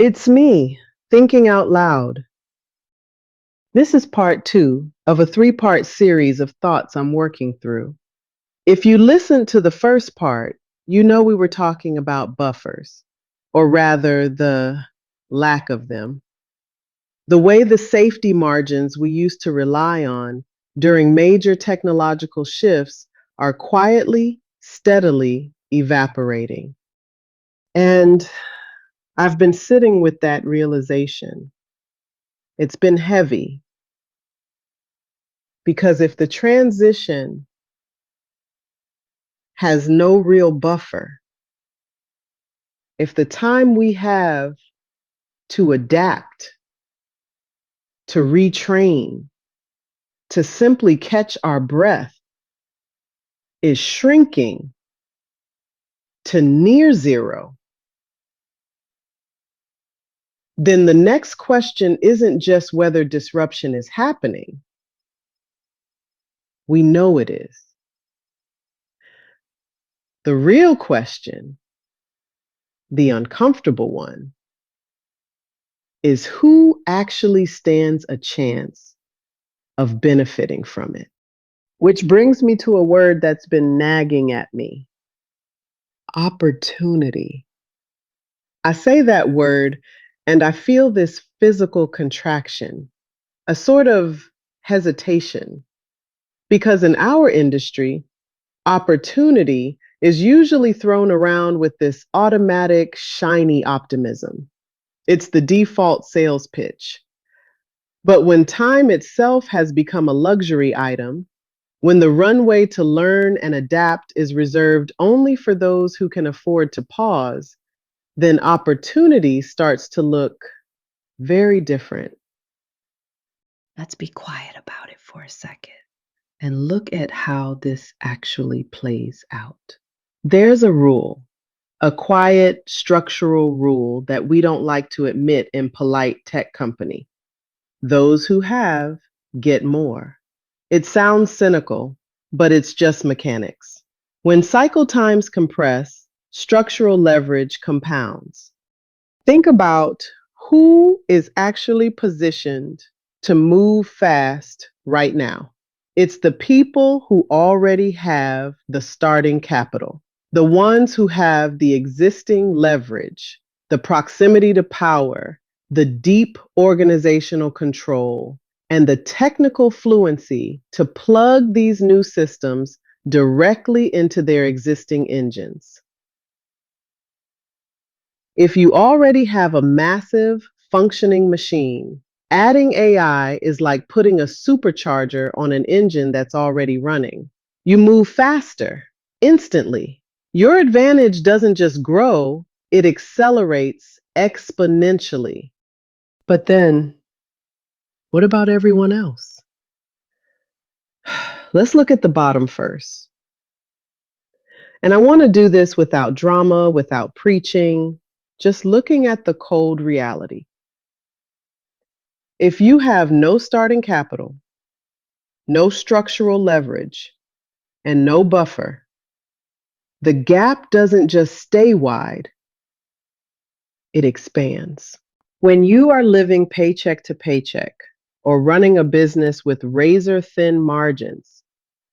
It's me, thinking out loud. This is part two of a three-part series of thoughts I'm working through. If you listened to the first part, you know we were talking about buffers, or rather, the lack of them. The way the safety margins we used to rely on during major technological shifts are quietly, steadily evaporating. And I've been sitting with that realization. It's been heavy because if the transition has no real buffer, if the time we have to adapt, to retrain, to simply catch our breath is shrinking to near zero, then the next question isn't just whether disruption is happening. We know it is. The real question, the uncomfortable one, is who actually stands a chance of benefiting from it? Which brings me to a word that's been nagging at me: opportunity. I say that word and I feel this physical contraction, a sort of hesitation, because in our industry, opportunity is usually thrown around with this automatic, shiny optimism. It's the default sales pitch. But when time itself has become a luxury item, when the runway to learn and adapt is reserved only for those who can afford to pause, then opportunity starts to look very different. Let's be quiet about it for a second and look at how this actually plays out. There's a rule, a quiet structural rule that we don't like to admit in polite tech company. Those who have get more. It sounds cynical, but it's just mechanics. When cycle times compress, structural leverage compounds. Think about who is actually positioned to move fast right now. It's the people who already have the starting capital, the ones who have the existing leverage, the proximity to power, the deep organizational control, and the technical fluency to plug these new systems directly into their existing engines. If you already have a massive functioning machine, adding AI is like putting a supercharger on an engine that's already running. You move faster, instantly. Your advantage doesn't just grow, it accelerates exponentially. But then, what about everyone else? Let's look at the bottom first. And I want to do this without drama, without preaching, just looking at the cold reality. If you have no starting capital, no structural leverage, and no buffer, the gap doesn't just stay wide, it expands. When you are living paycheck to paycheck or running a business with razor thin margins,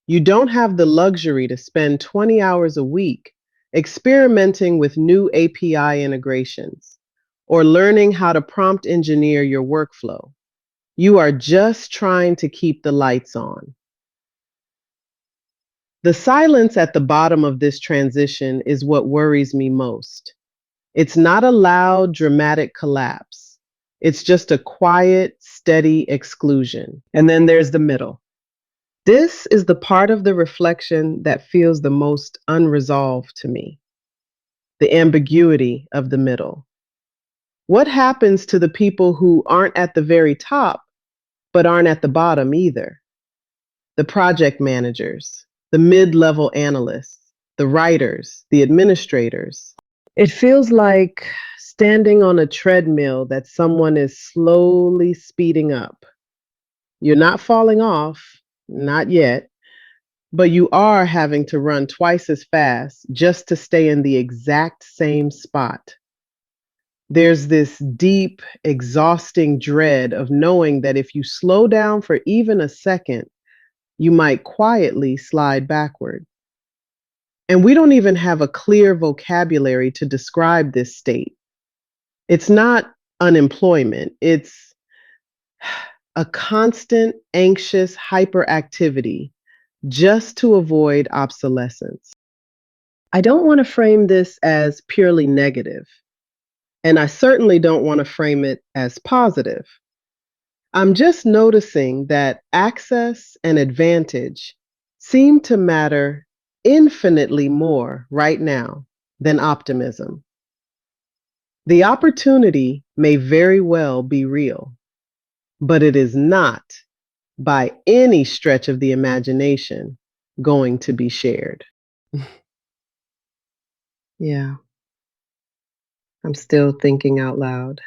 you don't have the luxury to spend 20 hours a week experimenting with new API integrations or learning how to prompt engineer your workflow. You are just trying to keep the lights on. The silence at the bottom of this transition is what worries me most. It's not a loud, dramatic collapse. It's just a quiet, steady exclusion. And then there's the middle. This is the part of the reflection that feels the most unresolved to me, the ambiguity of the middle. What happens to the people who aren't at the very top, but aren't at the bottom either? The project managers, the mid-level analysts, the writers, the administrators. It feels like standing on a treadmill that someone is slowly speeding up. You're not falling off, not yet, but you are having to run twice as fast just to stay in the exact same spot. There's this deep, exhausting dread of knowing that if you slow down for even a second, you might quietly slide backward. And we don't even have a clear vocabulary to describe this state. It's not unemployment, it's a constant, anxious hyperactivity just to avoid obsolescence. I don't want to frame this as purely negative, and I certainly don't want to frame it as positive. I'm just noticing that access and advantage seem to matter infinitely more right now than optimism. The opportunity may very well be real, but it is not, by any stretch of the imagination, going to be shared. Yeah, I'm still thinking out loud.